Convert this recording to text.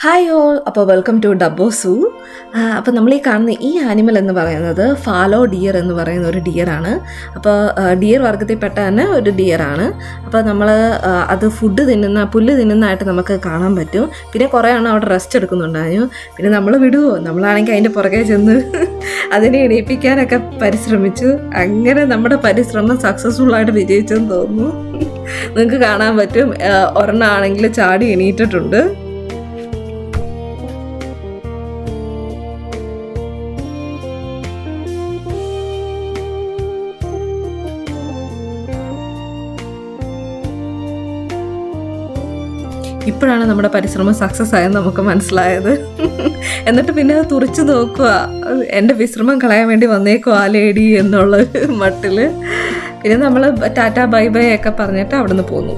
Hi all, അപ്പോൾ welcome to ഡബ്ബോ സൂ. അപ്പോൾ നമ്മൾ ഈ കാണുന്ന ഈ ആനിമൽ എന്ന് പറയുന്നത് ഫാലോ ഡിയർ എന്ന് പറയുന്ന ഒരു ഡിയറാണ്. അപ്പോൾ ഡിയർ വർഗ്ഗത്തിൽപ്പെട്ട തന്നെ ഒരു ഡിയറാണ്. അപ്പോൾ നമ്മൾ അത് പുല്ല് തിന്നുന്നതായിട്ട് നമുക്ക് കാണാൻ പറ്റും. പിന്നെ കുറേ എണ്ണം അവിടെ റെസ്റ്റ് എടുക്കുന്നുണ്ടായിരുന്നു. പിന്നെ നമ്മൾ വിടുവോ, നമ്മളാണെങ്കിൽ അതിൻ്റെ പുറകെ ചെന്ന് അതിനെ എണീപ്പിക്കാനൊക്കെ പരിശ്രമിച്ചു. അങ്ങനെ നമ്മുടെ പരിശ്രമം സക്സസ്ഫുള്ളായിട്ട് വിജയിച്ചെന്ന് തോന്നുന്നു. നിങ്ങൾക്ക് കാണാൻ പറ്റും, ഒരെണ്ണമാണെങ്കിൽ ചാടി എണീറ്റിട്ടുണ്ട്. ഇപ്പോഴാണ് നമ്മുടെ പരിശ്രമം സക്സസ് ആയെന്ന് നമുക്ക് മനസ്സിലായത്. എന്നിട്ട് പിന്നെ അത് തുറച്ചു നോക്കുക, എൻ്റെ വിശ്രമം കളയാൻ വേണ്ടി വന്നേക്കും ആ ലേഡി എന്നുള്ള മട്ടിൽ. പിന്നെ നമ്മൾ ടാറ്റ ബൈ ബൈ ഒക്കെ പറഞ്ഞിട്ട് അവിടെ നിന്ന് പോന്നു.